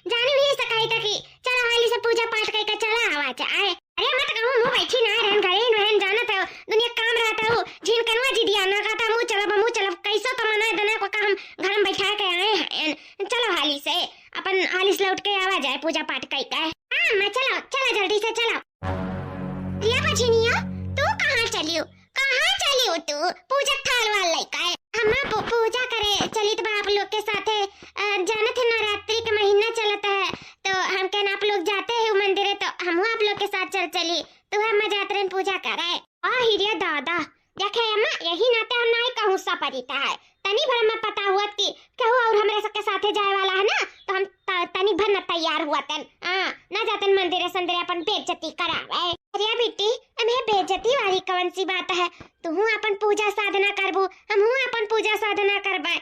जानी नहीं सकाई था कि चलो हाली से पूजा पाठ करके चला हवा चाहे। अरे मत कहूं मुंह बैठी ना रहन घरे रहन जाना था दुनिया काम रहता हूं जिन कनवा जी दिया ना कहता मुंह चलब कैसा तो मना देना को हम घर में बैठा के आए हैं। चलो हाली से अपन हाली से लौट के आवा जाए पूजा पाठ करके। हां मैं चलो चलो जल्दी से चलो। रिया बजनिया तू कहां चलियो तू पूजा थाल वाल लइका है हम पूजा करे चलित बा आप लोग के साथे जाने थे नवरात्रि का महीना चलता है तो हम कहना आप लोग जाते हैं मंदिर तो हम आप लोग के साथ चली तो हम जाते हैं पूजा करे। हिरिया दादा देखे अम्मा यही नाते हम नहीं कहूं सा परिता है तनी भर में पता हुआ कि कहूं और हमरे सबके साथे जाए वाला है ना तो हम तनी भर न तैयार हुआ तन ना जातन मंदिर संदिर अपन बेइज्जती करावे। अरे बेटी हमें बेइज्जती वाली कौन सी बात है तू अपन पूजा साधना करबू हम अपन पूजा साधना करबे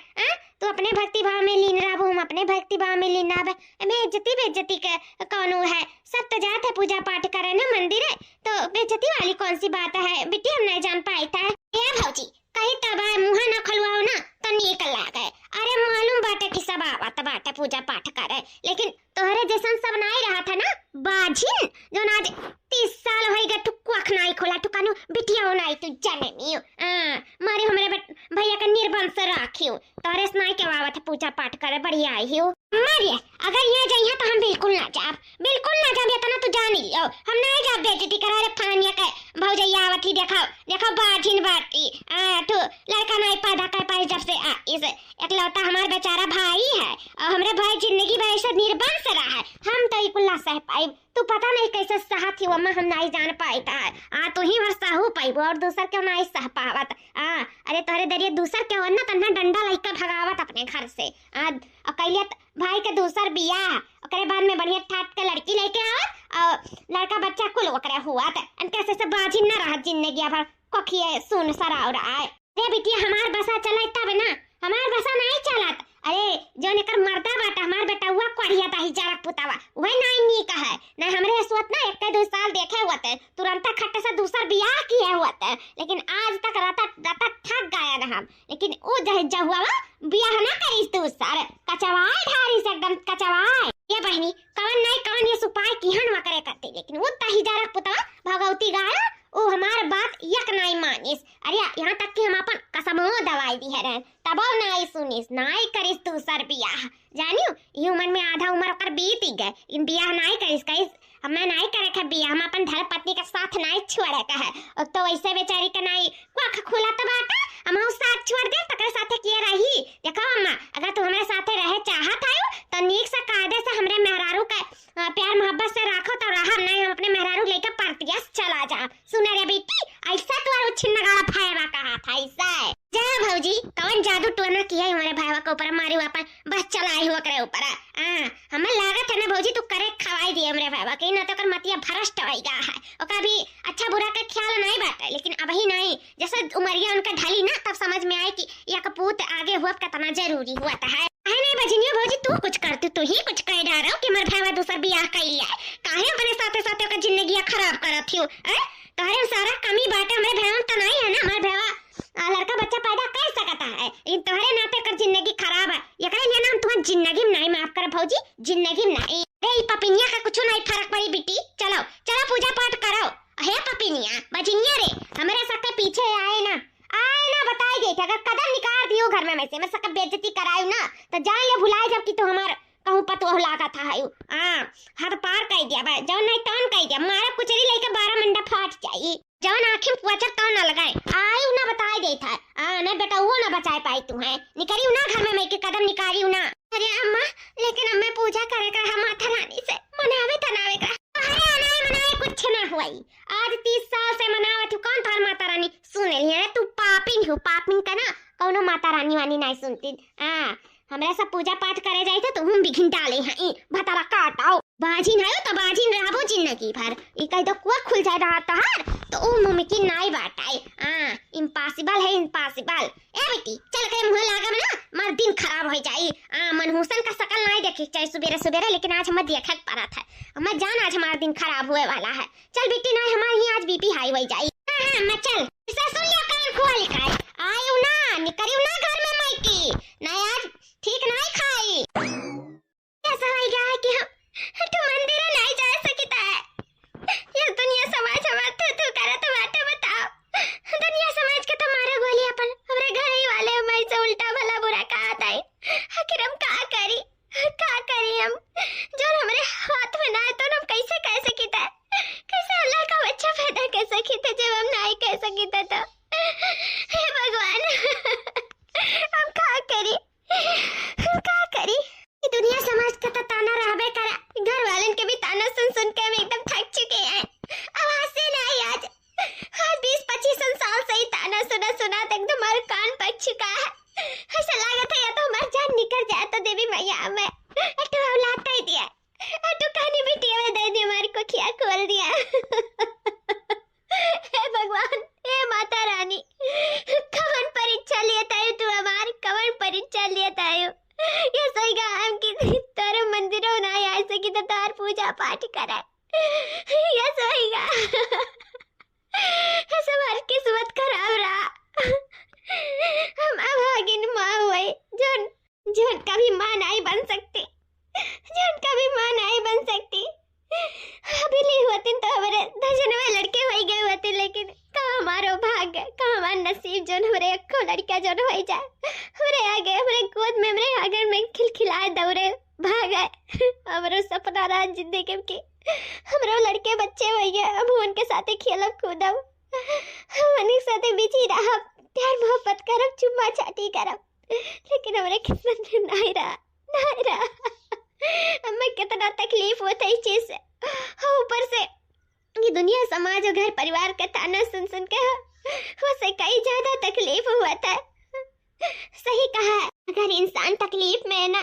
तू अपने भक्ति भाव में लीन रहबू हम अपने भक्ति भाव में लीन रहबे हमें इज्जती बेइज्जती के कौन है सब तो जाते पूजा पाठ करे ना मंदिर तो बेइज्जती वाली कौन सी बात है बेटी हम नहीं जान पाई था। ए भौजी कहीं तब मुंह न खुलवाओ ना तो निक लागे। अरे मालूम बाटे कि सब आवत बाटे पूजा पाठ करे लेकिन तोहरे जैसन सब नहीं रहा था ना बाजिन जो ना 30 साल हो गए तू कुख नहीं खोला तू कानु बिटिया नहीं तू जाने नहीं मारे हमरे भैया का निर्बंध से राखियो तोहरे से नहीं के आवत पूजा पाठ करे बढ़िया आई हो। मारिए अगर ये जाइए तो हम बिल्कुल ना जाब इतना तू जान लियो हम नहीं जाब बेइज्जती करा रे फानिया के भौजैया आवत ही देखो बाजिन बाटी तू लड़का नहीं पैदा कर पाई जब से इस एकलौता हमारा बेचारा भाई है और हमरे भाई जिंदगी भर ऐसा निर्बंध से रहा है हम तो इकुल्ला सह पाई तू पता नहीं कैसे सहत ही अम्मा हम नहीं जान पाई था तू ही भर सहू पाईबो और दूसर क्यों नहीं सह पावत अरे तोरे दरिए दूसर क्यों ना तन्ना डंडा लइका भगावत अपने घर से अकेले भाई के दूसर बियाह ओकरे बाद में बढ़िया ठाट के लड़की लेके आवत और लड़का बच्चा कुल ओकरे हुआ था अन कैसे से बाजी न रहत जिंदगी भर कोखिए सुन सराव रहा है। रे बिटिया हमार बसा चला तब ना हमार बसा नहीं चलत अरे जो नेकर मर्दा बाटा हमार बेटा हुआ कोढ़िया ताही जारक पुतावा वही नहीं नीक है नहीं हमरे हसवत ना 1-2 साल देखे हुआ थे तुरंत खट्टे से दूसर बियाह किए हुआ थे लेकिन आज तक राता थक गया ना हम लेकिन वो जहुआ बियाह ना करी दूसर कचवाए ढारी से एकदम कचवाए। ये बहनी कौन ये सुपाय किहन वा करे करते लेकिन वो ताही जारक पुतावा भगवती गाया ओ हमार बात यक नहीं मानिस। अरे यहाँ तक कि हम अपन कसमो दवाई दी है तब नहीं सुनिस नहीं करिस दूसर बियाह जानियो ये उम्र में आधा उम्र कर बीत ही गए इन बियाह नहीं करिस हमें नहीं करे के बियाह हम अपन धर्म पत्नी के साथ नहीं छोड़े का है और तो वैसे बेचारी के नहीं कुछ खुला तो बाटा हम साथ छोड़ दे तकरे साथे किए रही देखो अम्मा अगर तू हमारे साथे रहे चाहत आयो तो नीक से कायदे से हमरे मेहरारू का प्यार मोहब्बत से रखो तो रहा नहीं हम अपने मेहरारू लेकर पार्टियां चला जा सुने रे बेटी ऐसा तो छिन्न गाड़ा फायवा कहा था ऐसा जा भौजी कौन जादू टोना किया हमारे भाईवा के ऊपर मारी अपन बस चलाई हुआ करे ऊपर हमें लागत है ना भौजी तू करे खवाई दी हमरे भाईवा के ना तो कर मतिया भ्रष्ट होइगा है ओका भी अच्छा बुरा का ख्याल नहीं बाटे लेकिन अबही नहीं जैसे उमरिया उनका ढली ना तब समझ में आए कि यह कपूत आगे हुआ कितना जरूरी हुआ है नहीं बजनिया भौजी तू कुछ करती तू ही कुछ कह डालो कि मर भाईवा दूसर बियाह कर लिया काहे अपने साथे साथे का जिंदगी खराब करत हियो तोहरे सारा कमी बाटे हमरे भाईवा तो नहीं है ना हमारे भाईवा लड़का बच्चा पैदा कर सकता है लेकिन तोहरे नाते कर जिंदगी खराब है ये करे लिए ना हम तुम्हारी जिंदगी में नहीं माफ कर भौजी जिंदगी में नहीं अरे पपिनिया का कुछ नहीं फर्क पड़ी बेटी चलो पूजा पाठ करो हे पपिनिया बजनिया रे हमारे सबके पीछे आए ना बताई गई अगर कदम निकाल दियो घर में मैं सबका बेइज्जती करायू ना तो जान ले भुलाए जब कि तू हमार कहूं पतो लागा था हद पार कर दिया भाई जौन नहीं तौन कर दिया मारा कुचरी लेके 12 मंडा फाट जाई जौन आंखें पुआचा तो ना लगाए आयु ना बताई गई था नहीं बेटा वो ना बचाए पाई तू है निकलियो ना घर में मैं के कदम निकालियो ना। अरे अम्मा लेकिन अम्मा पूजा करे का हम माथा रानी से मनावे तनावे का मनाए कुछ ना हुई आज 30 साल से मनावत हूं कौन थार माता रानी सुन लिया तू पापिन हो पापिन का ना कौनो माता रानी वानी नहीं सुनती हमरा सब पूजा पाठ करे जाए थे तो हम भी घिन डाले हैं भतारा काटाओ बाजिन है तो बाजिन रहबो जिंदगी भर ई कह तो कुआ खुल जाए रहा तहार तो ओ मुमकिन नहीं बाटाए इम्पॉसिबल है इम्पॉसिबल। ए बेटी चल के मुंह लागा ना मर दिन खराब हो जाई मनहूसन का शकल नहीं देखी चाहे सुबेरे लेकिन आज हम देखे पड़ा था हम जान आज हमारा दिन खराब हुए वाला है चल बेटी नहीं हमारी आज बीपी हाई हो जाई मैं चल इसे सुन लिया कान खोल के आयु ना निकलियो ना घर में माइकी नहीं आज ठीक नहीं खाई ऐसा हो गया है सकी तो तार पूजा पाठ करे ये सहीगा हमारी किस्मत खराब रहा। हम अभागिन माँ हुए जोन कभी माँ नहीं बन सकती, जोन कभी माँ नहीं बन सकती। अभी नहीं होती तो हमारे दर्जन में लड़के हो गए होते, लेकिन कहाँ हमारो भाग्य, कहाँ हमारा नसीब जोन हमारे अक्को लड़का जोन हो जाए हमारे आगे, हमारे गोद में, हमारे आगे में खिलखिलाए दौड़े भागे हमारो सपना रहा जिंदगी के, हमारे लड़के बच्चे हो गए। अब उनके साथ खेलब कूदब, उनके साथ बिजी रहा, प्यार मोहब्बत करब, चुम्मा चाटी करब, लेकिन हमारे किस्मत में नहीं रहा। हमें कितना तकलीफ होता है इस चीज से, ऊपर से ये दुनिया समाज और घर परिवार का ताना सुन के उसे कई ज्यादा तकलीफ हुआ था। सही कहा है, अगर इंसान तकलीफ में है ना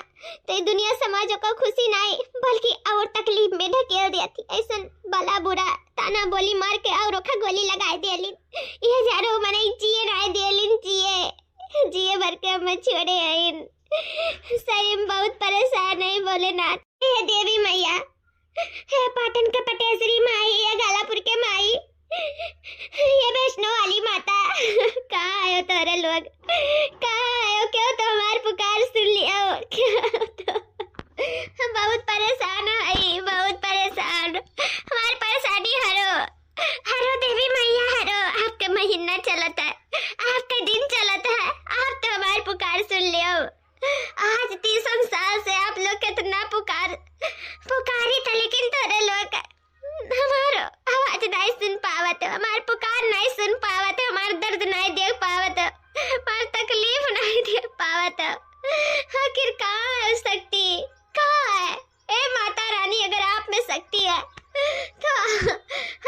तो ये दुनिया समाजों को खुशी नहीं बल्कि और तकलीफ में ढकेल देती। ऐसा भला बुरा ताना बोली मार के और रोखा गोली लगाए देलिन, ये जानो मने जिए ना देलिन, जिए भर के हम छोड़े हैं। सही में बहुत परेशान है भोलेनाथ। हे देवी मैया, हे पाटन के पटेश्वरी माई, ये गालापुर के माई, ये वैष्णो वाली माता, कहाँ आयो तोरे लोग, कहाँ आयो? क्यों तो हमारी पुकार सुन लिया हो? क्यों तो हम बहुत परेशान है, बहुत परेशान। हमारी परेशानी हरो देवी मैया हरो। आपका महीना चलता है, आपका दिन चलता है, आप तो हमारी पुकार सुन लियो। आज 30 साल से आप लोग कितना पुकारी था, लेकिन थोड़े लोग हमारो आवाज नहीं सुन पावत, हमार पुकार नहीं सुन पावत, हमार दर्द नहीं देख पावत, हमार तकलीफ नहीं देख पावत। आखिर कहाँ है शक्ति, कहाँ है? ए माता रानी, अगर आप में शक्ति है तो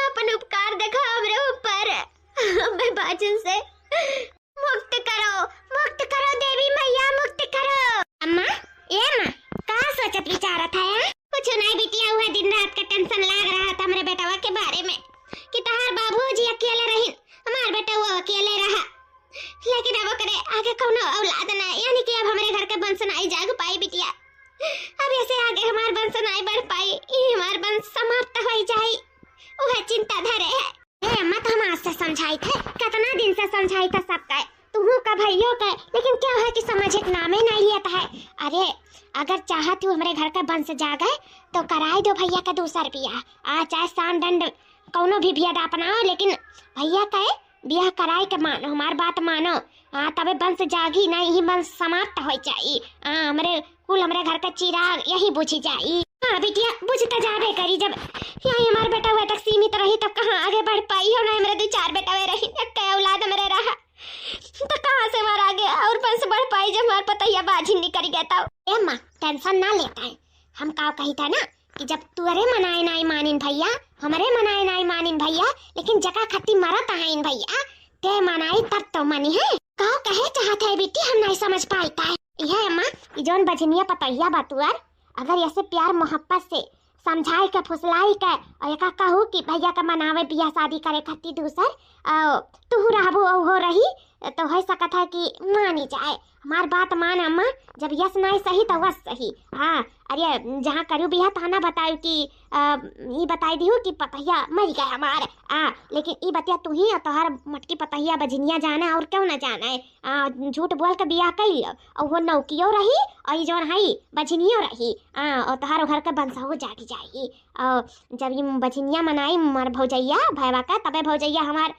अपन उपकार देखो हमरे ऊपर, हमें बाजन से मुक्त करो देवी मैया, मुक्त करो। अम्मा, ये माँ कहाँ सोचत विचारत है? कुछ नहीं बिटिया, हुआ दिन रात का टेंशन लग रहा था हमारे बेटवा के बारे में कि तहार बाबूजी अकेले रही, हमार बेटा वो अकेले रहा, लेकिन अब करे आगे कौनो औलाद ना, यानी कि अब हमारे घर का वंश नहीं जाग पाई बिटिया। अब ऐसे आगे हमार वंश नहीं बढ़ पाई, ये हमार वंश समाप्त हो जाए, वह चिंता धरे है। ए अम्मा, तो हम आज से समझाई थे, कितना दिन से समझाई था सबका, तुहू का भैया का, लेकिन क्या है कि समझ एक नामे नहीं लेता है। अरे अगर चाह तू हमारे घर का वंश जागे तो कराई दो भैया का दूसरा बियाह, चाहे सान दंड कौनो भी बियाह अपनाओ, लेकिन भैया का बियाह कराई के मानो, हमार बात मानो, तबे वंश जागी, नहीं ही वंश समाप्त हो जाई। हमारे कुल हमारे घर का चिराग यही बुझी जाई। हाँ बिटिया, बुझता जाबे करी, जब यही हमार बेटा हुआ तक सीमित रही तब कहाँ आगे बढ़ पाई हो। ना मेरे 2-4 बेटा हुए रही, एक औलाद मेरे रहा तो कहाँ से हमारा आगे और वंश बढ़ पाई जब हमारे पता या बाजी निकल गया था। ए माँ, टेंशन ना लेता है, हम का कही था ना कि जब तुअरे मनाए नहीं मानिन भैया, हमारे मनाए नहीं मानिन भैया, लेकिन जगह खत्ती मरत है इन भैया, ते मनाई तब तो मनी है। कहो कहे चाहते है बेटी, हम नहीं समझ पाता है। यह अम्मा, जोन बजनिया पतैया बतुअर अगर ऐसे प्यार मोहब्बत से समझाई के फुसलाई के और एक कहू कि भैया का मनावे बियाह शादी करे खातिर दूसर तू रहबो हो रही तो हो सकत है कि मानी जाए। हमार बात मान अम्मा, जब यस नहीं सही तो वस सही। हाँ, अरे जहाँ करू बियाह ताना बतायु कि ये बताई दिहु कि पतैया मर गए हमार, लेकिन ये बतिया तू ही तोहर मटकी पतैया बजनिया जाना और क्यों न जाना है। झूठ बोल के बियाह कर लियो और वो नौकियो रही और जो है बजनियो रही, और तोहर घर का बंसा जागी जाएगी। और जब ये बजनिया मनाई मर भौजैया भैया का, तबे भौजैया हमार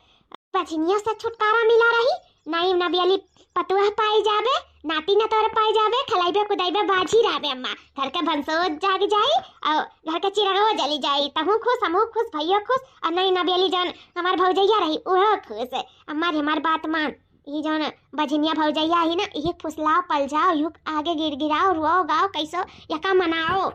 बजनिया से छुटकारा मिला रही। नहीं नबियाली पतुआ पाई जाबे, नाती न तोर पाई जाबे, खलाइबे कुदाइबे बाजी रहबे अम्मा, घर का भंसो जाग जाई और घर का चिरागो जली जाई, तहु खुश हमहु खुश भैया खुश, और नहीं नबियाली जौन हमार भौजैया रही वह खुश है। हमार बात मान, ये जौन बजनिया भौजैया ही ना, ये फुसलाओ पल जाओ, युग आगे गिराओ, रुओ गाओ कैसो यका मनाओ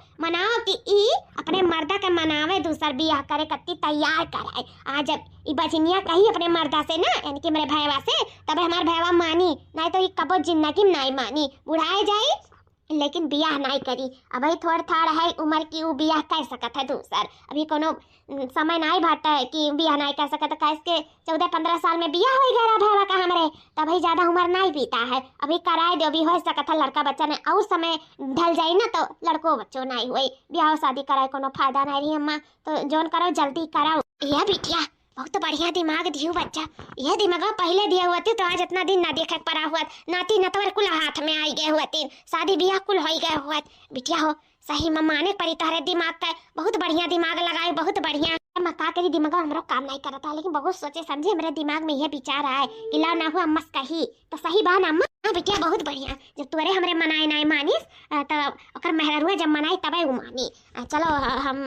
कि ई अपने मर्दा के मनावे दूसर बियाह करे कत्ती तैयार कराए। आज जब ई बजनिया कही अपने मर्दा से ना, यानी कि मेरे भैया से, तबे हमार भैया मानी, नहीं तो ये कबो जिंदगी नहीं मानी। बुढ़ाए जाई लेकिन बियाह नहीं करी। अभी थोड़ थाड़ है उम्र की, वो बियाह कर सकत है दूसर। अभी कोनो समय नहीं भाटा है कि बियाह नहीं कर सकत। कैसे के 14-15 साल में बियाह हो गया भैया का हमरे, तभी ज्यादा उम्र नहीं बीता है। अभी कराए दो, अभी हो सकत है लड़का बच्चा ने और समय ढल जाई ना तो लड़को बच्चों नहीं हुई। बियाह शादी कराए कोनो फायदा नहीं रही अम्मा, तो जोन करो जल्दी कराओ। यह बिटिया बहुत बढ़िया दिमाग दियो बच्चा। यह दिमाग पहले दिया हुआ तो आज इतना दिन ना देखे पड़ा हुआ, नाती नतवर कुल हाथ में आई गए हुआ, शादी बियाह कुल हो गए हुआ। बिटिया हो सही में माने पड़ी तोहरे दिमाग का, बहुत बढ़िया दिमाग लगाए, बहुत बढ़िया। मैं का करी दिमाग हमरो काम नहीं करता, लेकिन बहुत सोचे समझे मेरे दिमाग में यह विचार आए कि ला ना हुआ मस्त कही तो सही बा ना अम्मा। हाँ बिटिया बहुत बढ़िया। जब तोरे हमरे मनाए नहीं मानिस तो ओकर मेहरुआ जब मनाई तबे उ मानी। चलो हम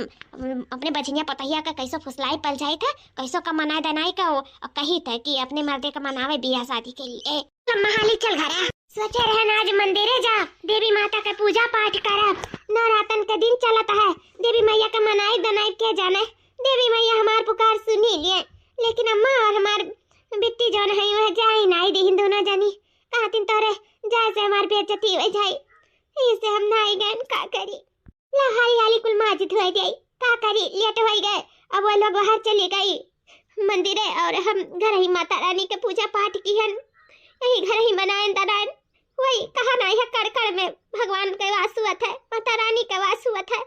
अपने बछिया पतहिया का कैसो फुसलाई पल जाए थे, कैसो का मनाए दनाई का कही थे कि अपने मर्दे का मनावे बियाह शादी के लिए। महाली चल घरा सोचे रहे आज मंदिरे जा, देवी माता का पूजा पाठ करब। नवरातन के दिन चलता है, देवी मैया का मनाई दनाई के जाने। देवी मैया हमार पुकार सुनी लिए, लेकिन अम्मा और हमार बिट्टी जौन है वह जाए नहीं दी दोनों जनी। कहती तोरे जाए से हमार बेइज्जती हो जाए, इसे हम नहीं गए का करी। ला हाली हाली कुल माजिद हो गई, का करी लेट हो गए। अब वो लोग बाहर चली गई मंदिरे और हम घर ही माता रानी के पूजा पाठ की हन, यही घर ही मनाए दनाए। वही कहा नहीं है कड़कड़ में भगवान के वास हुआ था, माता रानी का वास हुआ था,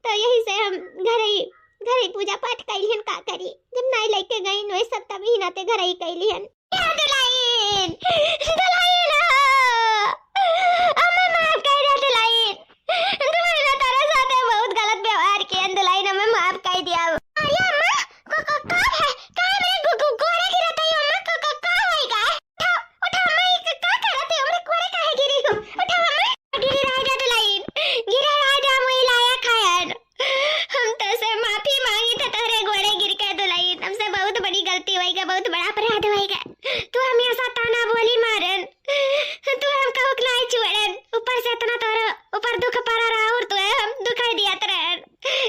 तो यही से हम घर ही पूजा पाठ कैलिहन। का करी जब नहीं लेके गई वही सब तभी नाते घर ही कैलिहन। दुलाइन दुलाइन अम्मा माफ कर दे दुलाइन, दुलाइन तारे साथ बहुत गलत व्यवहार किया दुलाइन, हमें माफ कर दिया। अरे अम्मा का है का मेरे गोरे गिरत है अम्मा, का होएगा? उठा अम्मा, का करत है हमरे गोरे काहे गिरी हो? उठा अम्मा, गिरी राजा दुलाइन, गिरे राजा मुई लाया खायर। हम तो से माफी मांगी था तेरे गोरे गिर के दुलाइन, हमसे बहुत बड़ी गलती हुई है, बहुत बड़ा अपराध हुई है। तू हमेशा ताना बोली मारन, तू हमका हुक नहीं छोड़न, ऊपर से इतना तोरा ऊपर दुख पड़ा रहा और तू हम दुखाई दिया तरन।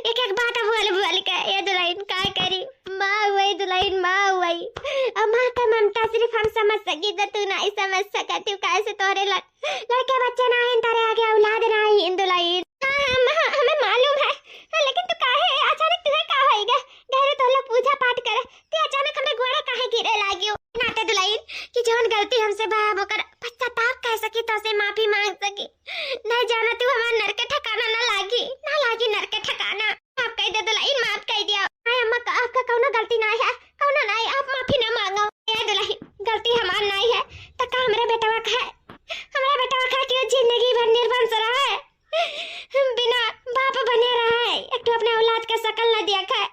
एक एक बात बोल के ये दुलाइन का करी। माँ हुई दुलाइन, माँ हुई। अब माँ का ममता सिर्फ हम समझ सकी तो तू नहीं समझ सका। तू कैसे तोरे लड़के बच्चे ना हैं, तारे आगे औलाद ना है दुलाइन। हमें मालूम है, लेकिन तू काहे अचानक तुहे का होएगा? घर तो लोग पूजा पाठ करे, तू अचानक हमरे गोड़े काहे गिरे लागियो? नाते दुलाइन कि जौन गलती हमसे बा होकर पश्चाताप कर सकी तो से माफी मांग सकी। नहीं जाना तू हमार नर के ठिकाना ना लागी नर के ठिकाना। माफ कर दे दुलाइन, माफ कर दिया। हाय अम्मा आपका कौनो गलती नहीं है, कौनो नहीं, आप माफी ना मांगो। ये दुलाइन गलती हमार नहीं है तो का हमरे बेटवा का है, हमरा बेटवा का कि जिंदगी भर निर्वंश रहा है, बिना बाप बने रहा है, एक तो अपने औलाद का शकल न देखा है।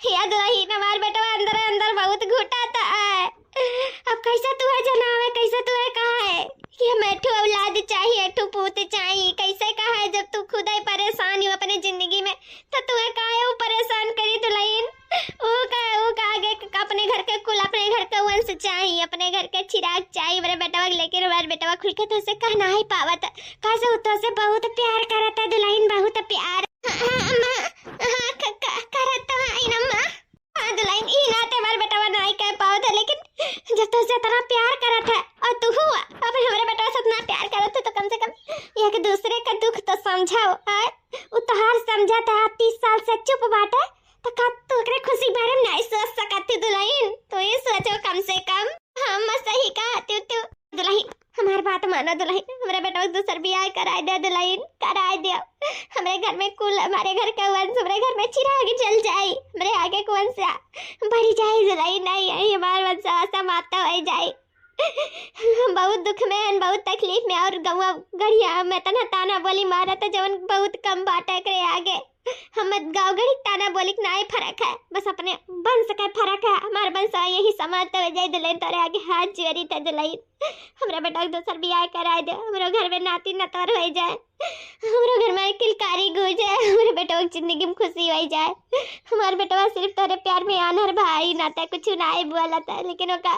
याद रही हमार बेटा अंदर अंदर बहुत घुटाता है। अब कैसे तू है जनावे, कैसे तू है कहा है कि हमें एक औलाद चाहिए, एक पूत चाहिए, कैसे कहा है? जब तू खुद ही परेशान हो अपनी जिंदगी में तो तू है कहा है वो परेशान करी दुलाइन। वो का आगे अपने घर के कुल, अपने घर का वंश चाहिए, अपने घर के चिराग चाहिए मेरे बेटा, लेकिन हमारे बेटा खुल के तो से कहना ही पावत, कैसे तो से बहुत प्यार करता दुलाइन, बहुत प्यार करता है नम्मा। हाँ दुलाइन ई नाते हमारे बेटा नहीं कह पावत है, लेकिन जब तो से इतना प्यार करत है और तू हुआ अब हमारे बेटा से इतना प्यार करत है तो कम से कम एक दूसरे का दुख तो समझाओ। उतहार समझाता है 30 साल से चुप बाटे तो का तू एकरे खुशी बारे में नहीं सोच सकती दुलाइन, तो ये सोचो कम से कम। हम सही कहती तू दुलाइन, हमारी बात मानो दुलाइन, हमारे बेटा दूसर बियाह कराए दे दुलाइन, कराए दे। हमारे घर में कुल, हमारे घर का वंश, हमारे घर में चिराग जल जाए, हमारे आगे को वंश बढ़ी जाए दुलाइन, नहीं हमारा वंश समाप्त हो जाए। बहुत दुख में हैं, बहुत तकलीफ में, और गौवा गढ़िया में तना ताना बोली मारा तो जवन बहुत कम बाटे करे आगे। हम गाँव गढ़ी ताना बोली नहीं फर्क है, बस अपने वंश का फर्क है। हमारे वंश यही समाप्त हो जाए दुलाइन, तारे आगे हाथ जोड़ी था दुलाइन। हमारा बेटा दूसर बियाह कराए दे, हमारे घर में नाती नतौर हो जाए, हमारे घर में किलकारी गूंजे, हमारे बेटा की जिंदगी में खुशी हो जाए। हमारे बेटा सिर्फ तेरे प्यार में आनर भाई नाता कुछ नहीं बोला था, लेकिन ओका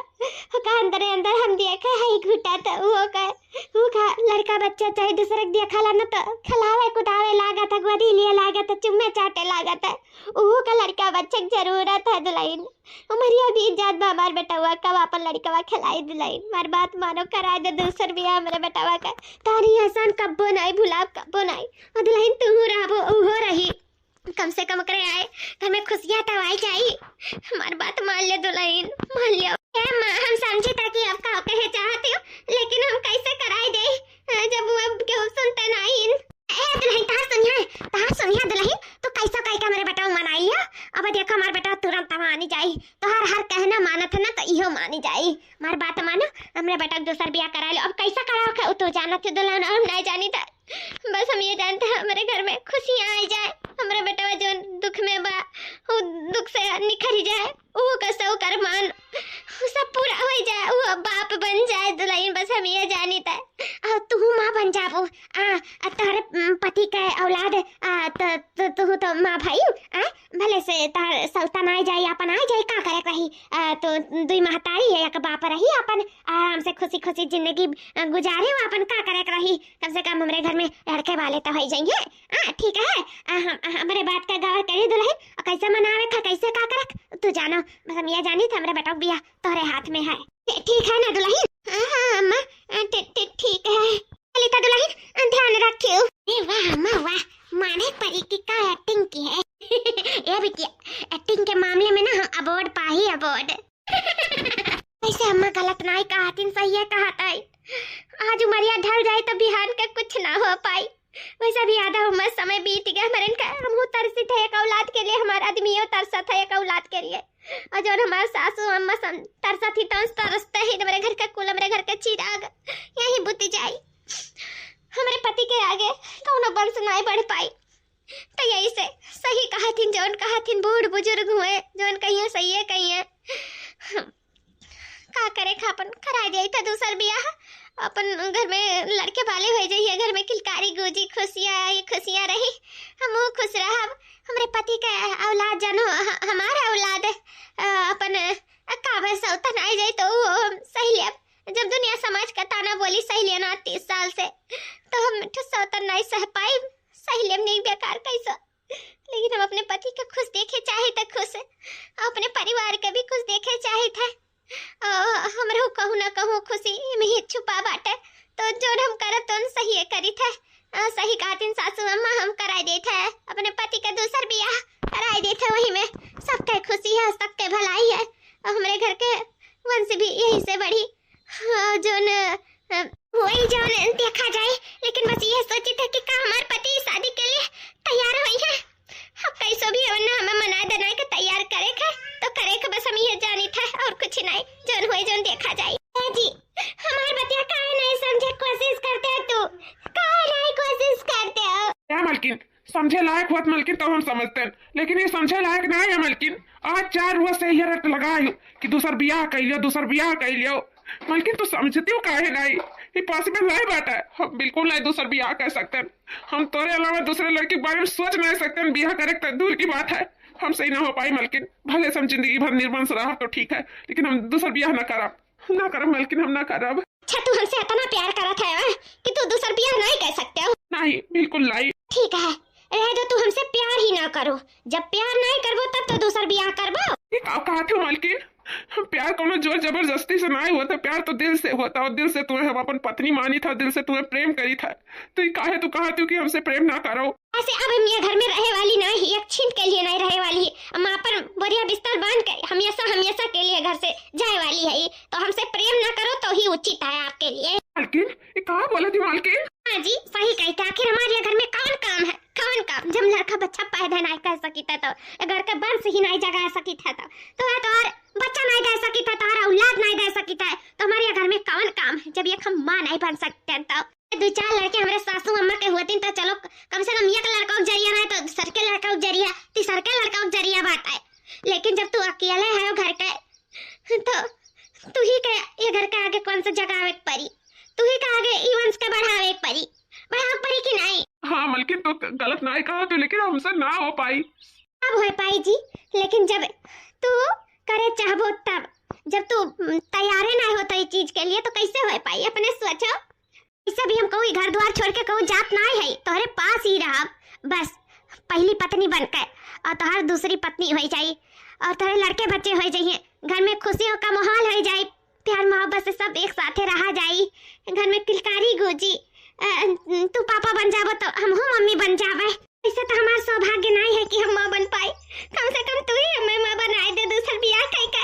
अंदर अंदर हम देखा है घुटा था। वो का लड़का बच्चा चाहे दूसरे देखा ला ना तो खिलावे कुदावे लागा था, गोदी लिए लागा था, चुम्मे चाटे लागा था। वो का लड़का बच्चे की जरूरत है दुलाइन। उमरिया भी जात बा हमार बेटवा कब अपन लड़कवा खिलाई दिलाई। मार बात मानो करा दे दूसर बियाह मेरे बेटवा का। तारी हसन कब्बो नहीं भुलाब कब्बो नहीं। और दुल्हन तू रहबो उहो रही। कम से कम करे आए घर में खुशियाँ तो आई जाई। हमार बात मान ले दुल्हन मान लियो। माँ हम समझे था कि आप का कहे चाहते हो लेकिन हम कैसे कराई दे जब वो क्यों सुनते नहीं। ए दुल्हन तार सुनिया दुल्हन तो कैसा कह के मेरे बेटा मनाई लिया। अब देखो हमार बेटा तुरंत मानी जाई। तो हर कहना मानत है ना तो इहो मानी जाई। मार बात मानो हमरे बेटा दूसर बियाह करा लो। अब कैसा कराओ तो जाना थे दुल्हन और नहीं जानी था। बस हम ये जानते हैं हमारे घर में खुशियाँ आ जाए। हमारा बेटा जो दुख में बा वो दुख से निखर जाए। वो कसो कर मान सब पूरा हो जाए। वो बाप बन जाए दुल्हन बस हम ये जानी था। तू माँ बन जाबो तारे पति के औलाद तू तो माँ भाई भले से तार सौतन आ जाए अपन आ जाए का करे रही। तो दुई महतारी है एक बाप रही अपन आराम से खुशी खुशी जिंदगी गुजारे वो अपन का करे रही। कम से कम हमारे घर में लड़के वाले तो हो जाएंगे। ठीक है हमारे बात का गवाह करे दुल्हन कैसे मनावे था कैसे का करे तू जानो। बस हम ये जानी था हमारे बेटा बिया तोरे हाथ में है। ठीक है ना दुल्हन? हाँ अम्मा ठीक है। ललिता दुल्हन ध्यान रखियो। वाह अम्मा वाह माने परी की का एक्टिंग की है। ये बिटिया एक्टिंग के मामले में ना हम अवार्ड पाही अवार्ड। वैसे अम्मा गलत नहीं कहा थी सही है कहा था। आज उमरिया ढल जाए तो बिहान का कुछ ना हो पाई। वैसे भी आधा उम्र समय बीत गया मरन का। हम तरसी थे एक औलाद के लिए हमारा आदमी तरसा था एक औलाद के लिए। और जो हमारे सासू अम्मा तरसा थी तो तरसते ही मेरे घर का कुल मेरे घर का चिराग यही बुती जाई। हमारे पति के आगे कौन वंश नहीं बढ़ पाई। तो यही से सही कहा थी जौन कहा थी बूढ़ बुजुर्ग हुए जौन कहिए सही है कहिए का करे खापन करा दिया था दूसर बियाह। अपन घर में लड़के वाले हो जाइए घर में किलकारी गुजी खुशियाँ रही। हम वो खुश रहा। हमारे पति का औलाद जानो हमारा औलाद अपन काबे सौतन आ जाए तो सही लिया। जब दुनिया समाज का ताना बोली सही लिया ना 30 साल से तो हम सौतन नहीं सह पाई। सही लिया नहीं बेकार कैसा। लेकिन हम अपने पति का खुश देखे चाहे तो खुश अपने परिवार का भी खुश देखे चाहे थे। हमरो कहूँ ना कहूँ खुशी में ही छुपा बाटे। तो जो हम करत तो सही करी थे। सही कहती सासू अम्मा हम कराई दे थे अपने पति का दूसर बियाह कराई दे थे। वही में सबके खुशी है सबके भलाई है। हमारे घर के वंश भी यही से बढ़ी जो वही जो देखा जाए। लेकिन बस ये सोची थे कि का हमारे पति शादी के लिए तैयार हुई है। अब कैसे भी वरना हमें मना देना है कि तैयार करे का तो करे का बस हम ये जानी था और कुछ नहीं। जोन हुए जोन देखा जाए। जी हमारे बतिया काहे नहीं समझे कोशिश करते हो तू काहे नहीं कोशिश करते हो। क्या मलकिन समझे लायक हुआ मलकिन तो हम समझते हैं लेकिन ये समझे लायक नहीं है मलकिन। आज 4 रोज से ये रट लगाई कि दूसर बियाह कर लियो। मलकिन तो समझती हो काहे नहीं। ये पॉसिबल नहीं बात है। हम बिल्कुल नहीं दूसर बियाह कर सकते। हम तोरे अलावा दूसरे लड़की के बारे में सोच नहीं सकते। बियाह करे तो दूर की बात है हमसे ही ना हो पाई मलकिन। भले से हम जिंदगी भर निर्वंश रहा तो ठीक है लेकिन हम दूसर बियाह ना करब मलकिन हम ना करब। अच्छा तू हमसे इतना प्यार करत है कि तू दूसर बियाह नहीं कर सकते हो। नहीं बिल्कुल नहीं। ठीक है रह दो तू हमसे प्यार ही ना करो। जब प्यार नहीं करबो तब तो दूसर बियाह करबो। ये कहा थे मलकिन हम प्यार कोनो जोर जबरदस्ती से नहीं होता। प्यार तो दिल से होता और दिल से तुम्हें हम अपन पत्नी मानी था दिल से तुम्हें प्रेम करी था। तो ये काहे तू कहा कि हमसे प्रेम ना करो। ऐसे अब हम ये घर में रहे वाली नहीं एक छीन के लिए नहीं रहे वाली। हम अपन बोरिया बिस्तर बांध कर हमेशा के लिए घर से जाए वाली है। तो हमसे प्रेम ना करो तो ही उचित है आपके लिए। मालकिन ये कहा बोला थी मालकिन। हाँ जी सही कहते। आखिर हमारे घर में कौन काम है कौन काम। जब लड़का बच्चा पैदा नहीं कर सकी था तो घर का वंश ही नहीं जगा सकी था तो और बच्चा नहीं दे सकी था तो औलाद नहीं दे सकी था तो हमारे घर में कौन काम है। जब एक हम माँ नहीं बन सकते तो 2-4 लड़के हमारे सासू अम्मा के होती तो चलो कम से कम एक लड़का के जरिया नहीं तो दूसर के लड़का के जरिया तीसर के लड़का के जरिया बात है। लेकिन जब तू अकेले है घर के तो तू ही के ये घर के आगे कौन सा जगह परी। तू ही के आगे ई वंश के बढ़ावे परी की नहीं। हाँ मलकिन तो गलत नहीं कहा तो लेकिन हमसे ना हो पाई। अब हो पाई जी लेकिन जब तू करे चाहबो तब जब तू तैयार नहीं होता इस चीज के लिए तो कैसे हो पाई। अपने सोचो इससे भी हम कोई घर द्वार छोड़ के कोई जात नहीं है तोरे पास ही रहा बस पहली पत्नी बनकर और तोहर दूसरी पत्नी हो जाई और तोहरे लड़के बच्चे हो जाइए, घर में खुशियों का माहौल हो जाए, प्यार मोहब्बत से सब एक साथे रहा जाई, घर में किलकारी गूंजी। तू पापा बन जाबो तो हम हूँ मम्मी बन जावे। ऐसे तो हमारा सौभाग्य नहीं है कि हम माँ बन पाए। कम से कम तू ही हमें माँ बनाए दे, दूसर बियाह कई का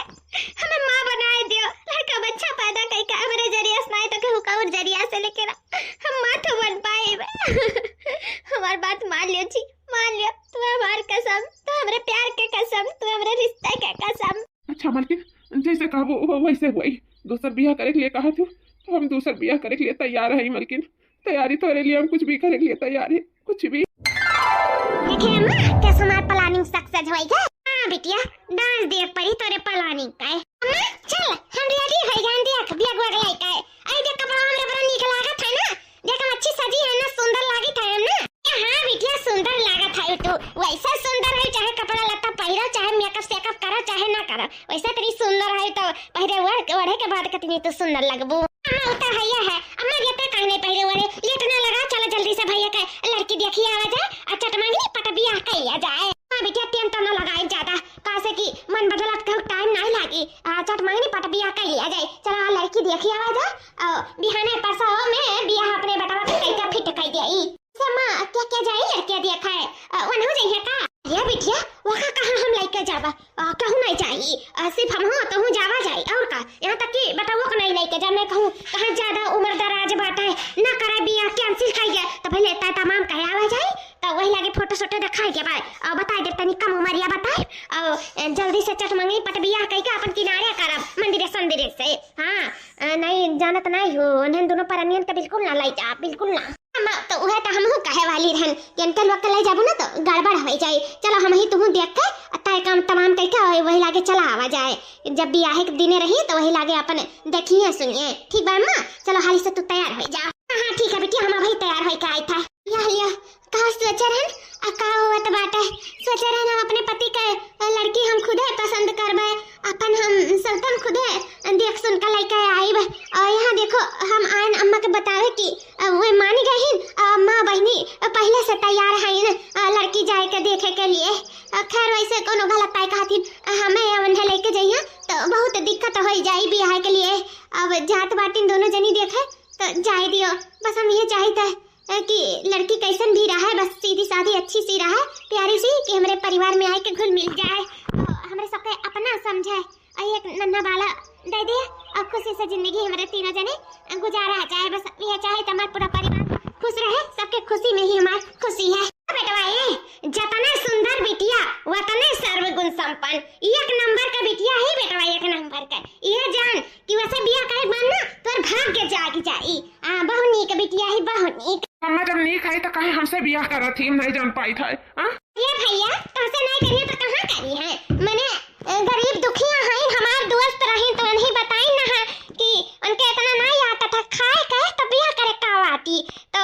हमें माँ बनाए दियो, लड़का बच्चा पैदा कई का हमारे जरिया से नहीं तो केहू का और जरिया से लेके हम माँ तो बन पाए। हमारी बात मान लियो जी, मान लियो। तू हमार कसम, तू हमारे प्यार के कसम, तू हमारे रिश्ते के कसम। अच्छा मालकिन, जैसे कहा वो वैसे हुई। दूसर बियाह करे के लिए कहा थी तो हम दूसर बियाह करे के लिए तैयार है मालकिन। तैयारी तो लिए हम कुछ भी करे के लिए तैयार है, कुछ भी। देखे अम्मा कैसे हमार प्लानिंग सक्सेस होई है। हां बिटिया, डांस देख पड़ी तोरे प्लानिंग का। अम्मा चल हम रेडी हो गए, देख बैग वैग लाई का। आई देख कपड़ा हमरे बड़ा नीक लागत है ना, देख हम अच्छी सजी है ना, सुंदर लागत है ना। हां बिटिया सुंदर लागत है तू, वैसा सुंदर है, चाहे कपड़ा लत्ता पहिरो, चाहे मेकअप सेकअप करो, चाहे ना करो, वैसा तेरी सुंदर है तो पहिरे ओढ़े के बाद कितनी तू सुंदर लगबू। अम्मा उतर है अम्मा देते काहे नहीं पहिरे ओढ़े, लेट ना लगा, चलो जल्दी से भैया के लड़की देखी आवा जाए, अच्छा टमांगनी पट बियाह कइया जाए। हां बिटिया टेंशन तो ना लगाई ज्यादा, कासे की मन बदलत के टाइम नहीं लागी, अच्छा टमांगनी पट बियाह कइया जाए। चलो लड़की देखी आवा जाए, बिहाने परसों में बियाह अपने बेटा के कइका फिट कइ देई। अम्मा क्या क्या जाई लड़कियां देखा है, वन हो जाई है का? ये बिटिया वहां कहां हम लेके जावा, कहूं नहीं जाई, सिर्फ हम हो तो हूं जावा जाई और का। यहां तक कि बताओ को नहीं लेके जा, मैं कहूं कहां ज्यादा उम्र दराज बात है ना करे बियाह कैंसिल कर गया तो पहले ता तमाम कहे आवा जाई, तो वही लागे फोटो सोटो दिखाई के बाद और बता दे तनी कम उमरिया बताए और जल्दी से चट मंगी पट बियाह कई के अपन किनारे करब मंदिर संदिर से। हां नहीं जानत नहीं हो, उन्हें दोनों परनियन के बिल्कुल ना लाई जा, बिल्कुल ना। तो वह तो हमहू कहे वाली रहन कि अंकल लोग ले जाबू ना तो गड़बड़ हो जाए। चलो हम ही तुम देख के तय काम तमाम करके वही लागे चला आवा जाए, जब भी आहे के दिने रही तो वही लागे अपन देखिए सुनिए। ठीक बा अम्मा, चलो हाली से तू तैयार हो जा। हां ठीक है बेटी, हम अभी तैयार होके आई था। या कहा सोच रहन का होत बाटे, सोच रहन हम अपने पति के लड़की हम खुदे पसंद करबे, अपन हम सल्तन खुदे देख सुन के लेके आईब। और यहाँ देखो हम आन अम्मा के बतावे कि वो मानी गईन, माँ बहनी पहले से तैयार हैं लड़की जाए के देखे के लिए। खैर वैसे कोनो गलत पाई कहती हमें उन्हें लेके जाइए तो बहुत दिक्कत हो जाए बियाह के लिए। अब जात बाटिन दोनों जनी देखे तो जाए दियो, बस हम ये चाहते कि लड़की कैसन भी रहा है, बस सीधी सादी अच्छी सी रहा, प्यारी सी, कि हमारे परिवार में आए के घुल मिल जाए, हमारे सबके अपना समझे, एक नन्हा बाला दे दे और खुशी से जिंदगी हमारे तीनों जने गुजारा जाए। बस ये चाहे तो हमारा पूरा परिवार खुश रहे, सबके खुशी में ही हमारी खुशी है। बेटवा ये जतने सुंदर बिटिया वतने सर्वगुण संपन्न, एक नंबर का बिटिया ही बेटवा, एक नंबर का। ये जान कि वैसे बियाह करे बनना तो भाग्य जाग जाई। बहु नीक बिटिया ही, बहु नीक। अम्मा जब नीक है तो कहे हमसे बियाह करा थी, नहीं जान पाई था। ये भैया तुमसे नहीं करिए तो कहाँ करी है, मैंने गरीब दुखिया हैं हमारे दोस्त रही तो उन्हें बताई ना है कि उनके इतना नहीं आता था खाए कहे तो बियाह करे का आती, तो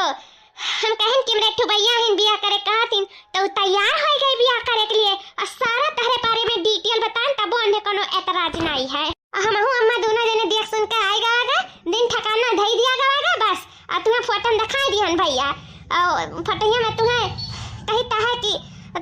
हम कहें कि मेरे ठु भैया हैं बियाह करे कहतीन तो तैयार हो गई बियाह करे के लिए और सारा तहरे बारे में डिटेल बताएं, तब उन्हें कोनो एतराज नहीं है। हम अम्मा दोनों जने देख सुन के आएगा दिन ठिकाना धई दिया गवागा बस, और तुम्हें फोटो दिखाई दिहन भैया, और फोटोया में तुम्हें कहता है कि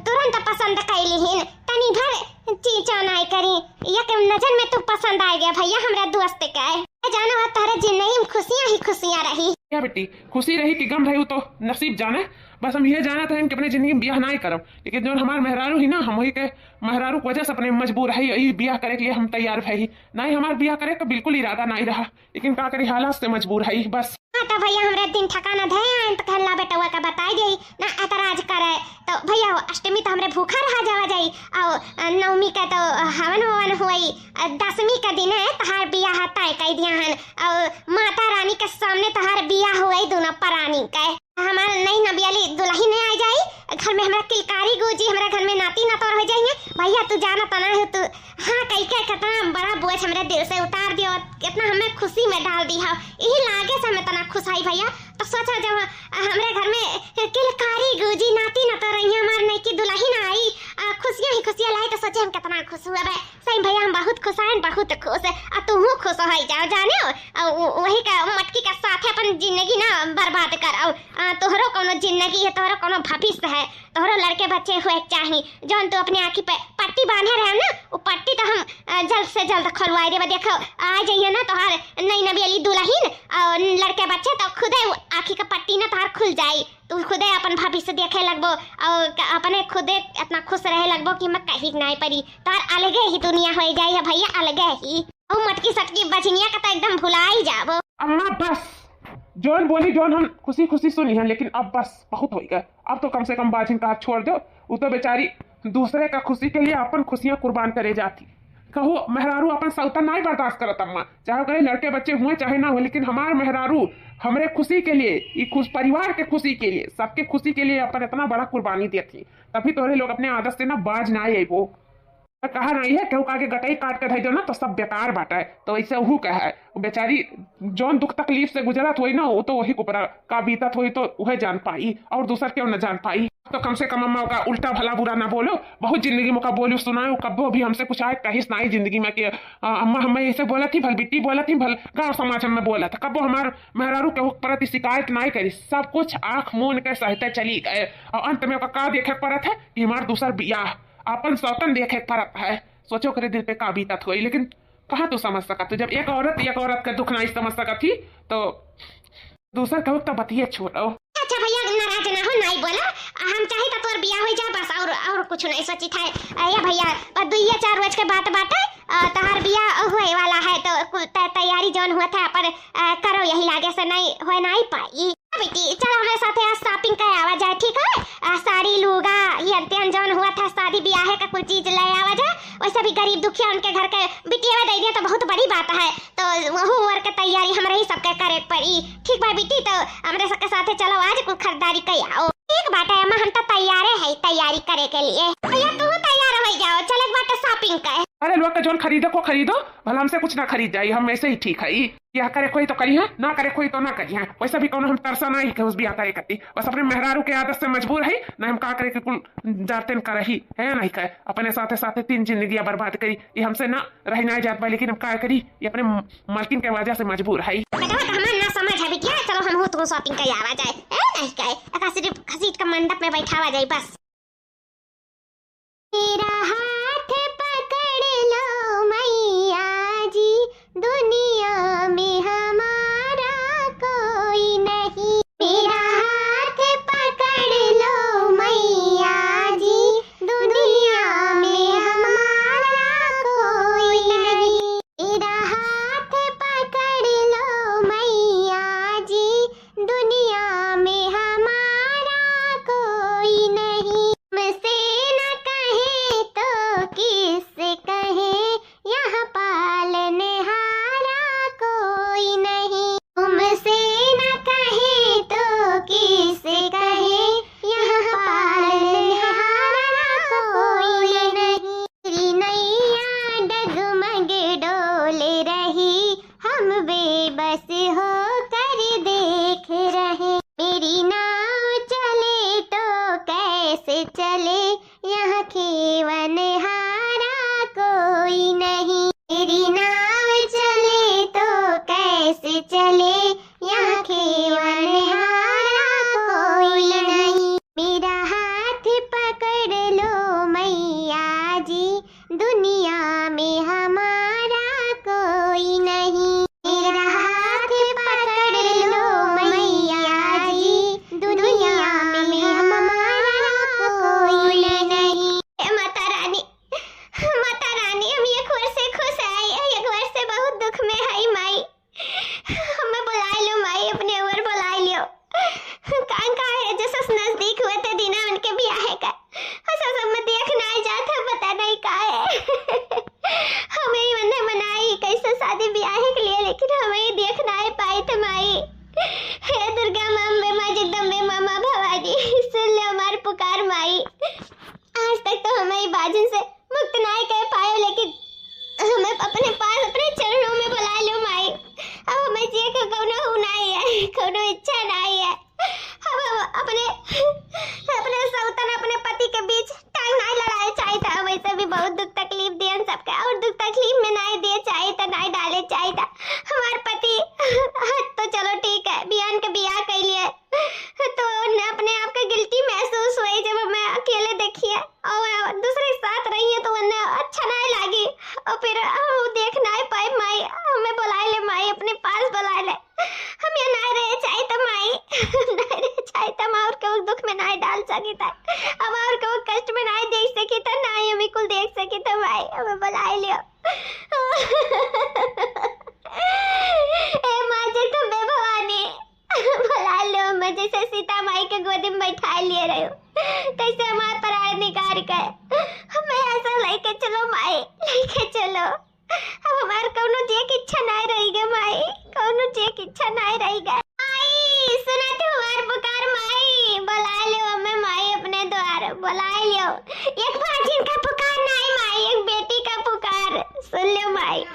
तुरंत पसंद कैली हिन, तनी भर चीचा नहीं करी, एक नजर में तू पसंद आ गया भैया हमरा दोस्त के। जानो है तारे जिंदगी में खुशियां ही खुशियां रही। क्या बेटी खुशी रही कि गम रही तो नसीब जाने, बस हम ये जाना था कि अपने जिंदगी में बियाह नहीं करब, लेकिन जो हमारे मेहरारू ही ना, हम वही के मेहरारू की वजह से अपने मजबूर है यही बियाह करे के लिए हम तैयार है ही नहीं, हमारे बियाह करे का बिल्कुल इरादा नहीं रहा, लेकिन का करी हालात से मजबूर है बस। हाँ तो भैया हमरा दिन ठिकाना धैन तो कहला बेटा का बताई दे ना एतराज करे तो भैया अष्टमी तो हमरे भूखा रहा जावा जाई, और नवमी का तो हवन हवन हुई, दसवीं का दिन है तहार बियाह तय कई दिया हन, और माता रानी के सामने तहार बियाह हुई दोनों परानी का। हमारा नई नबियाली दुल्ही नहीं आ जाई, घर में हमारा किलकारी गूंजी, हमारे घर में नाती नातौर हो जाएंगे। भैया तू जाना तना है तू, हाँ कई के कितना बड़ा बोझ हमारे दिल से उतार दियो, कितना हमें खुशी में डाल दी है, यही लागे से हमें तना खुश आई भैया। तो सोचा जब हमारे घर में किलकारी गूंजी नाती नातौर रही हमारे नई की दुल्ही ना आई, खुशियां ही खुशियां लाई, तो सोचे हम कितना खुश हुए बे। सही भैया हम बहुत खुश हैं, बहुत खुश है, और तुम खुश हो जाओ जाने, वही का मटकी का साथे अपन जिंदगी ना बर्बाद कराओ। तोहरो कोनो जिंदगी है, तोहरो कोनो भविष्य है, तोहरो लड़के बच्चे हुए चाहिए। जौन तू अपने आँखी पे पट्टी बांधे रहे ना, वो पट्टी तो हम जल्द से जल्द खोलवाई देबे। देखो आ जाइए ना तोहार नई नवेली दुल्हन और लड़के बच्चे, तो खुदे आँखी का पट्टी ना तोहार खुल जाई। तू खुदे अपन भविष्य देखे लगबो और अपने खुदे इतना खुश रहे लगबो कि मैं कहीं नहीं पड़ी। तोहार अलगे ही दुनिया हो जाई है भैया, अलगे ही। और मटकी सटकी बचनिया का तो एकदम भुला ही जाबो। अम्मा बस, जॉन बोली जॉन हम खुशी खुशी सुनी है, लेकिन अब बस बहुत हो गया। अब तो कम से कम बाजिन का हाथ छोड़ दो। वो तो बेचारी दूसरे का खुशी के लिए अपन खुशियां कुर्बान करे जाती। कहो मेहरारू अपन सौता नहीं बर्दाश्त करत अम्मा, चाहे कहे लड़के बच्चे हुए चाहे ना हुए, लेकिन हमारे मेहरारू हमरे खुशी के लिए, ये खुश परिवार के खुशी के लिए, सबके खुशी के लिए अपन इतना बड़ा कुर्बानी देती। तभी तोरे लोग अपने आदत से ना बाज ना आई। वो कहा नहीं है केहू आगे गटई काट के धई दो ना तो सब बेकार बाटा है। तो ऐसे वहू कहा है बेचारी जौन दुख तकलीफ से गुजरत हुई ना, वो तो वही ऊपर का बीतत हुई तो वह जान पाई, और दूसर क्यों न जान पाई। तो कम से कम अम्मा का उल्टा भला बुरा ना बोलो। बहुत जिंदगी में का बोलो सुनाओ, कब्बो भी हमसे कुछ आए कहीं सुनाई जिंदगी में कि अम्मा हमें ऐसे बोला थी, भल बिट्टी बोला थी, भल गाँव समाज में बोला था। कब्बो हमारे मेहरारू के प्रति शिकायत नहीं करी, सब कुछ आंख मूंद के सहते चली गए। और अंत में का देखे पड़त है कि हमारे दूसर बियाह अपन सौतन देखे पड़त है। सोचो करे दिल पे का बीतत हुई, लेकिन कहाँ तू समझ सका तू। जब एक औरत का दुख नहीं समझ सका थी तो दूसर कहू तो बतिये छोड़ो। अच्छा भैया नाराज ना हो, नहीं बोला। हम चाहे तो तोर बियाह हो जा बस, और कुछ नहीं सोची था। या भैया पर 2-4 रोज के बात बाटे तहार बियाह होए वाला है, तो तैयारी जौन हुआ था पर करो, यही लागे से नहीं हो नहीं पाई। बेटी चलो हमारे साथ आज शॉपिंग कर आवा जाए, ठीक है। साड़ी लूगा ये अंत्यन जौन हुआ था शादी ब्याह का कुछ चीज ले आवा जाए। वैसे भी गरीब दुखिया उनके घर के बिटिया दे दिया तो बहुत बड़ी बात है। तो वहू और के तैयारी हमारे ही सबके करे पड़ी। ठीक बा बेटी, तो हमारे सबके साथ चलो आज कुछ खरीदारी कर आओ। ठीक बात है अम्मा, हम तो तैयार है तैयारी करे के लिए। भैया तू तैयार हो जाओ, चले बात शॉपिंग कर। अरे लोग का जोन खरीदो को खरीदो, भला हमसे कुछ ना खरीद जाई, हम ऐसे ही ठीक है। या करे कोई तो करी है, ना करे कोई तो ना करी है। वैसा भी कौन हम तरसा नहीं कि उस बिया करे करती, बस अपने मेहरारू के आदत से मजबूर है ना। हम का करे कि कुल जाते कर रही है नहीं कहे, अपने साथे साथे 3 जिंदगियां बर्बाद करी। ये हमसे ना रही ना जात, लेकिन हम का करी, ये अपने मालकिन के वजह से मजबूर है। ना समझ है बिटिया, चलो हम हो तो शॉपिंग कर आवा जाए। नहीं कहे सिर्फ घसीट का मंडप में बैठावा जाए बस। मेरा हाथ पकड़ लो मैया जी, दुनिया में हमारा कोई नहीं। मेरा हाथ पकड़ लो मैया जी, दुनिया में हमारा कोई नहीं। मेरा हाथ पकड़ लो मैया जी, दुनिया में हमारा कोई नहीं। मुझसे न कहे तो किससे कहे, यहाँ पालनहारा कोई नहीं। तुमसे न कहे तो किससे कहे, यहाँ पालनहारा कोई नहीं। तेरी नैया डगमग डोल रही, हम बेबस हो कर देख रहे। मेरी नाव चले तो कैसे चले, यहाँ खेवनहारा कोई नहीं। मेरी नाव चले तो कैसे चले, यहाँ खेवनहारा कोई नहीं। मेरा हाथ पकड़ लो मैया जी, दुनिया में हमारा कोई नहीं। मेरा हाथ पकड़ लो मैया जी, दुनिया में हमारा कोई नहीं। माता रानी दूसरे के साथ रही है तो उन्हें अच्छा नहीं लगी और फिर हम देख नहीं पाए माई हमें बुला ले माई अपने पास बुला ले हम ये नहीं रहे चाहे तो माई नहीं रहे चाहे तो हम और को दुख में नहीं डाल सकी था हम और को कष्ट में नहीं देख सकी था नहीं हमें कुल देख सकी था माई हमें बुला लियो ए माँ जी तुम बे भवानी बुला लो मैं जैसे सीता माई के गोदी में बैठा लिए रहे हो तैसे हमारे प्राण निकाल गए हमें ऐसा लेके चलो माई लेके चलो अब हमारे कौनो जे की इच्छा नहीं रहेगी माई कौनो जे की इच्छा नहीं रहेगी माई सुना तो हमार पुकार माई बुला लो हमें माई अपने द्वार बुला लो एक भाजिन का पुकार नहीं माई एक बेटी का पुकार सुन लो माई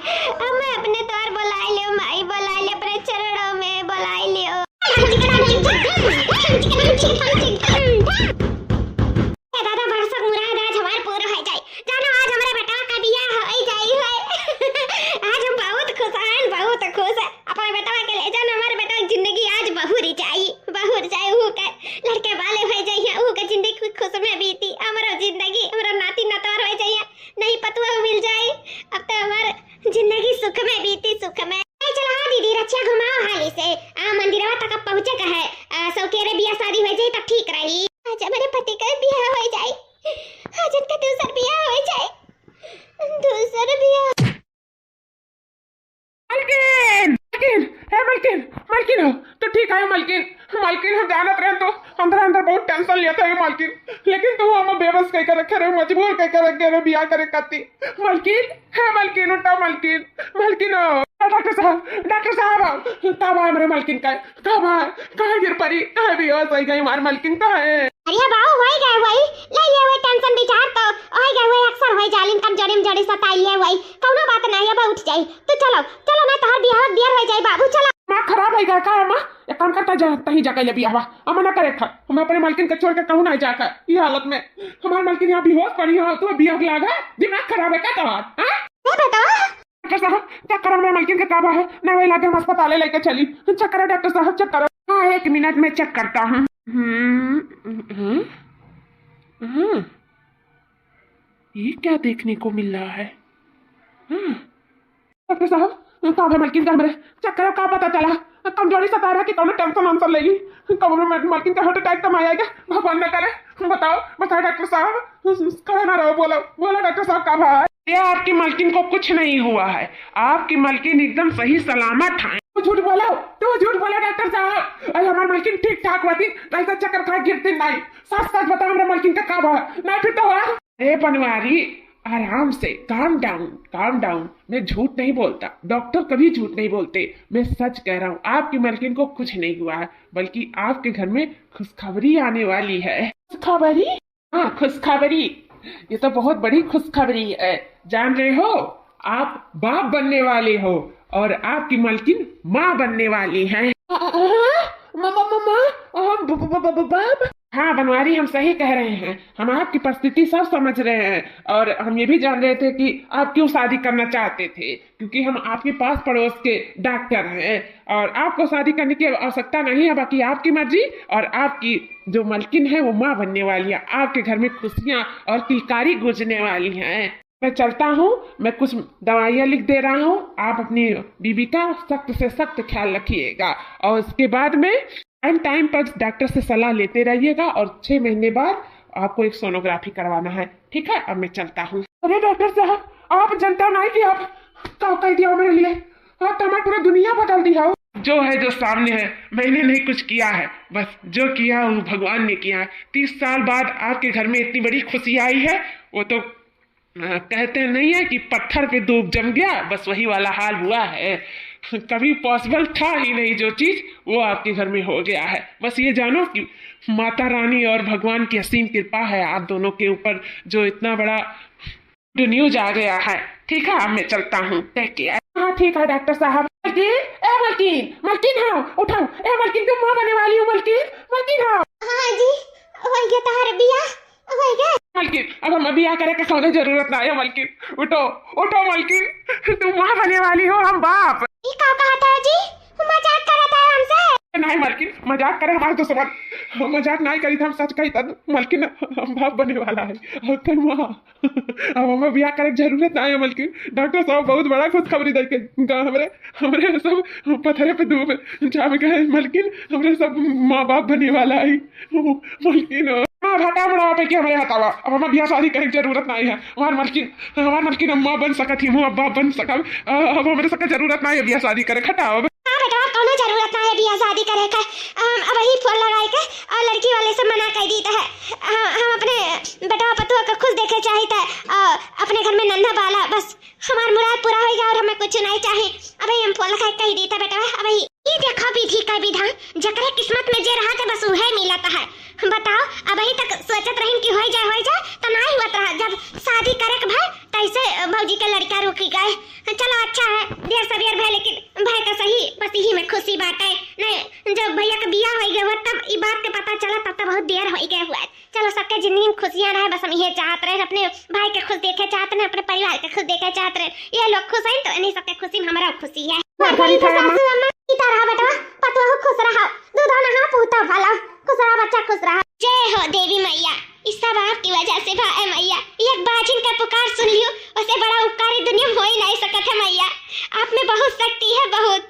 हमें अपने द्वार बुला लो माई बुला लो अपने चरणों में बुला लो दादा बरसक मुराद आज हमार पूरा हो जाए जानो आज हमारे बेटा का बियाह हो जाई है आज हम बहुत खुश हैं बहुत खुश है अपने बेटा के ले जानो हमारे बेटा की जिंदगी आज बहुरी जाए वो के लड़के वाले हो जाइए वो के जिंदगी खुश में बीती हमारा जिंदगी हमारा नाती नतवार हो जाइए नहीं पतवा मिल जाए अब तो हमार जिंदगी सुख में बीती सुख में चलो हाँ दीदी रक्षा घुमाओ हाली से मंदिरवा तक पहुंचे का है सौकेरे बियाह शादी हो जाए तो ठीक रही आज हमारे पति का बियाह हो जाए आज इनका दूसरा बियाह हो जाए दूसरा बियाह मलकिन मलकिन है मलकिन हो तो ठीक है मलकिन हम जानत रहे तो अंदर बहुत टेंशन लिया था मलकिन लेकिन तू हम बेबस कह कर रखे रहे मजबूर कह कर रखे रहे बियाह करे करती मलकिन उठा मलकिन हो डॉक्टर साहब कब है मेरे मलकिन का कब है कहाँ गिर पड़ी कहाँ भी हो सही गई हमारे मलकिन का है अरे बाऊ होई गए वही ले ये वही टेंशन विचार तो होई गए वही अक्सर होई जालिन कम जड़ी सताई है वही कौनो बात नहीं अब उठ जाई तो चलो ना तोहर बियाह देर हो जाई बाबू चलो माँ खराब है का माँ एक काम करता जा कहीं जाकर ले बियाह हम ना करे था हम अपने मलकिन को छोड़ के कहूँ नहीं जाकर ये हालत में हमारे मलकिन यहाँ बेहोश पड़ी हो तो बियाह लागा दिमाग खराब है क्या तुम्हारा बेटा डॉक्टर साहब चेक करो मेरे मलकिन का काबा है मैं वही लाके अस्पताल लेके चली चेक करो डॉक्टर साहब चेक करो हाँ 1 मिनट में चेक करता हूँ ये क्या देखने को मिल रहा है डॉक्टर साहब कब है मलकिन का मेरे चेक करो क्या पता चला कमजोरी सता रहा कि कौन टेंशन आंसर लेगी कब मलकिन का हार्ट अटैक तो आएगा भगवान न करे बताओ डॉक्टर साहब कहे ना रहो बोलो डॉक्टर साहब कब है ये आपकी मलकिन को कुछ नहीं हुआ है आपकी मलकिन एकदम सही सलामत है तू झूठ बोला डॉक्टर साहब अरे हमारी मलकिन ठीक ठाक होती ऐसा चक्कर खा गिरती नहीं सच बताओ हमारे मलकिन का कब है नहीं फिर तो हुआ अरे बनवारी आराम से काम डाउन मैं झूठ नहीं बोलता डॉक्टर कभी झूठ नहीं बोलते मैं सच कह रहा हूँ आपकी मलकिन को कुछ नहीं हुआ है बल्कि आपके घर में खुशखबरी आने वाली है खुशखबरी हाँ खुशखबरी ये तो बहुत बड़ी खुशखबरी है जान रहे हो आप बाप बनने वाले हो और आपकी मलकिन माँ बनने वाली है बाप हाँ बनवारी हम सही कह रहे हैं हम आपकी परिस्थिति सब समझ रहे हैं और हम ये भी जान रहे थे कि आप क्यों शादी करना चाहते थे क्योंकि हम आपके पास पड़ोस के डॉक्टर हैं और आपको शादी करने की आवश्यकता नहीं है बाकी आपकी मर्जी और आपकी जो मलकिन है वो माँ बनने वाली है आपके घर में खुशियाँ और किलकारी गूंजने वाली हैं मैं चलता हूँ मैं कुछ दवाइयाँ लिख दे रहा हूँ आप अपनी बीबी का सख्त से सख्त ख्याल रखिएगा और उसके बाद में टाइम पर डॉक्टर से सलाह लेते रहिएगा और 6 महीने बाद आपको एक सोनोग्राफी करवाना है ठीक है अब मैं चलता हूँ अरे डॉक्टर साहब आप जनता नहीं कि आप क्या कह दिया मेरे लिए आप तो हमारी पूरा दुनिया बदल दिया हो जो है जो सामने है मैंने नहीं कुछ किया है बस जो किया वो भगवान ने किया है 30 साल बाद आपके घर में इतनी बड़ी खुशी आई है वो तो कहते नहीं है कि पत्थर पे दूब जम गया बस वही वाला हाल हुआ है कभी पॉसिबल था ही नहीं जो चीज वो आपके घर में हो गया है बस ये जानो कि माता रानी और भगवान की असीम कृपा है आप दोनों के ऊपर जो इतना बड़ा न्यूज आ गया है ठीक है अब मैं चलता हूँ हाँ ठीक है डॉक्टर साहब मलकिन हाँ उठाओ मलकिन तुम माँ बने वाली हो मलकिन हाँ हाँ जी हो गया तार बिया हो गया मलकिन अब हम बिया करे का सोने जरूरत ना है मलकिन उठो मलकिन तुम माँ बने वाली हो हम बाप ये क्या कहा था जी मजाक कर रहा था हमसे नहीं मलकिन, मजाक करे हमारे दुश्मन, मजाक नहीं करी था, हम सच कही था मलकिन, हम बाप बने वाला है और तुम वहाँ अब हमें ब्याह करे की जरूरत नहीं है मलकिन। डॉक्टर साहब बहुत बड़ा खुशखबरी दे के हमरे हमरे सब पत्थरे पे धूप जाम गए मलकिन, हमरे सब माँ बाप बने वाला है मलकिन। हटा बड़ा पे क्या हमारे हटावा, अब हमें ब्याह शादी करे की जरूरत नहीं है। हमार मलकिन अम्मा बन सकत ही, मुँह बाप बन सकब, अब हमारे सबका जरूरत नहीं है ब्याह शादी करे, हटाओ। बेटा कोनो जरूरत ना है बियाह शादी करे का, अब ही फोन लगाए के और लड़की वाले से मना कर दी है। हम अपने बेटा पतुआ का खुश देखे चाहिए, अपने घर में नन्हा बाला, बस हमार मुराद पूरा होएगा और हमें कुछ नहीं चाहिए। अब हम फोन लगा कह दी था बेटा, अब ये देखो विधि का विधान, जकरे किस्मत में जे रहा था बस वही मिलता है। बताओ अब ही तक सोचत रही कि हो जाए तो नहीं हुआ रहा, जब शादी करे के भाई तैसे भौजी के लड़का रुकी गए। चलो अच्छा है देर सवेर भाई, लेकिन भाई का सही बस यही में खुशी बात है। नहीं जब भैया का बियाह हो गया हुआ तब ये बात के पता चला, तब बहुत देर हो गया हुआ। चलो सबके जिंदगी में खुशियां रहे, बस हम ये चाहते रहे, अपने भाई के खुश देखे चाहते रहे, अपने परिवार के खुश देखे चाहते रहे। ये लोग खुश हैं तो इन्हीं सबके खुशी में हमारा खुशी है। पतुआ खुश रहा, दूध नहा पूता भला, खुश रहा बच्चा खुश रहा। जय हो देवी मैया, इस सब आपकी वजह से भाई मैया, एक बाजिन का पुकार सुन लियो, उससे बड़ा उपकारी दुनिया में हो ही नहीं सकता है मैया। आप में बहुत शक्ति है बहुत।